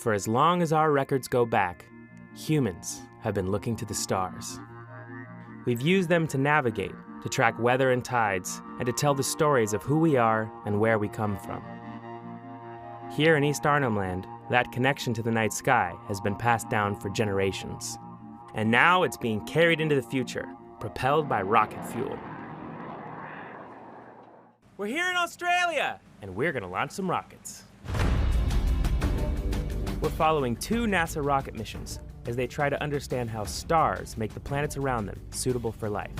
For as long as our records go back, humans have been looking to the stars. We've used them to navigate, to track weather and tides, and to tell the stories of who we are and where we come from. Here in East Arnhem Land, that connection to the night sky has been passed down for generations. And now it's being carried into the future, propelled by rocket fuel. We're here in Australia, and we're gonna launch some rockets. We're following 2 NASA rocket missions as they try to understand how stars make the planets around them suitable for life.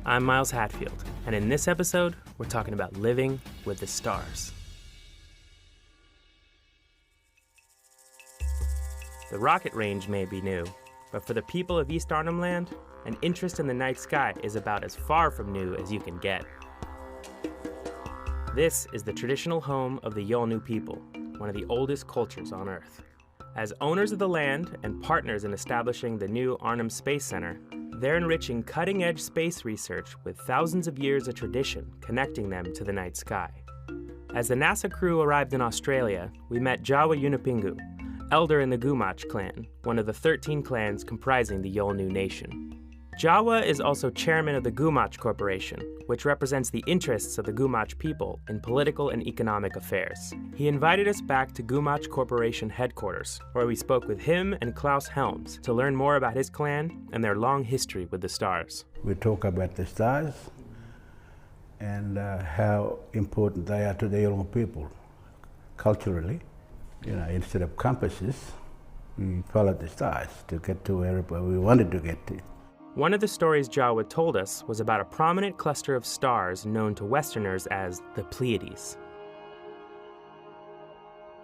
I'm Miles Hatfield, and in this episode, we're talking about living with the stars. The rocket range may be new, but for the people of East Arnhem Land, an interest in the night sky is about as far from new as you can get. This is the traditional home of the Yolngu people, one of the oldest cultures on Earth. As owners of the land and partners in establishing the new Arnhem Space Center, they're enriching cutting-edge space research with thousands of years of tradition connecting them to the night sky. As the NASA crew arrived in Australia, we met Jawa Yunupingu, elder in the Gumatj clan, one of the 13 clans comprising the Yolngu nation. Jawa is also chairman of the Gumatj Corporation, which represents the interests of the Gumatj people in political and economic affairs. He invited us back to Gumatj Corporation headquarters, where we spoke with him and Klaus Helms to learn more about his clan and their long history with the stars. We talk about the stars and how important they are to the Yolngu people culturally. You know, instead of compasses, we followed the stars to get to where we wanted to get to. One of the stories Jawa told us was about a prominent cluster of stars known to Westerners as the Pleiades.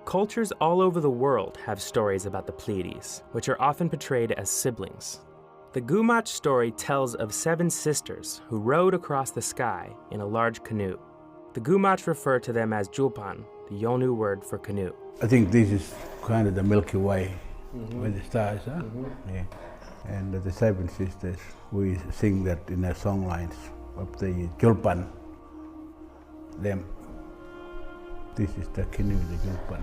Cultures all over the world have stories about the Pleiades, which are often portrayed as siblings. The Gumatj story tells of 7 sisters who rowed across the sky in a large canoe. The Gumatj refer to them as Julpan, the Yolngu word for canoe. I think this is kind of the Milky Way, where the stars are. Yeah. And the 7 sisters, we sing that in our song lines of the Julpan, them. This is the canoe, the Julpan.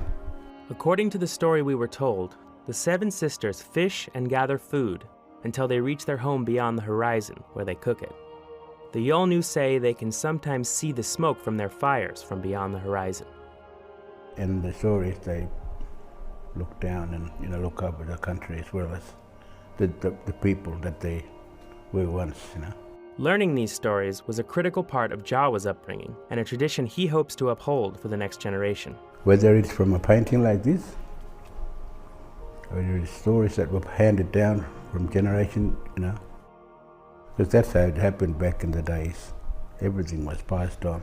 According to the story we were told, the 7 sisters fish and gather food until they reach their home beyond the horizon where they cook it. The Yolngu say they can sometimes see the smoke from their fires from beyond the horizon. In the stories, they look down and look up at the country as well as the people that they were once. Learning these stories was a critical part of Jawa's upbringing and a tradition he hopes to uphold for the next generation. Whether it's from a painting like this, or it's stories that were handed down from generation, because that's how it happened back in the days. Everything was passed on.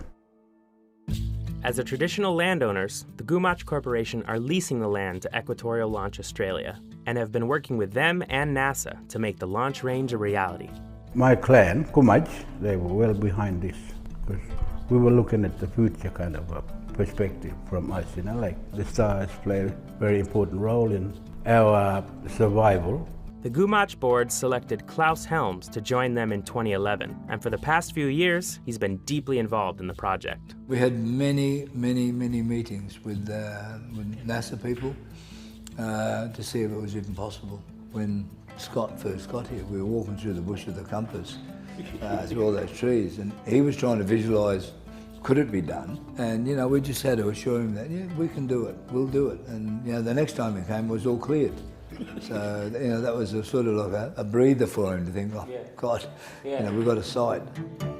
As the traditional landowners, the Gumatj Corporation are leasing the land to Equatorial Launch Australia and have been working with them and NASA to make the launch range a reality. My clan, Gumatj, they were well behind this because we were looking at the future kind of a perspective from us, like the stars play a very important role in our survival. The Gumatj board selected Klaus Helms to join them in 2011, and for the past few years, he's been deeply involved in the project. We had many meetings with NASA people to see if it was even possible. When Scott first got here, we were walking through the bush with the compass, through all those trees, and he was trying to visualise, could it be done? And we just had to assure him that, yeah, we can do it, we'll do it. And the next time he came, it was all cleared. So, that was a sort of like a breather for him to think, oh, God, we've got a site.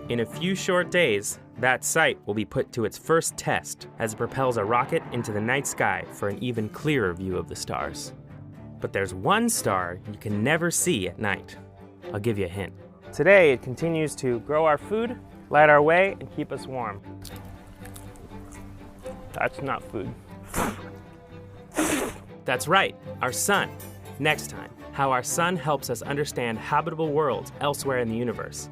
In a few short days, that site will be put to its first test as it propels a rocket into the night sky for an even clearer view of the stars. But there's one star you can never see at night. I'll give you a hint. Today, it continues to grow our food, light our way, and keep us warm. That's not food. That's right, our sun. Next time, how our sun helps us understand habitable worlds elsewhere in the universe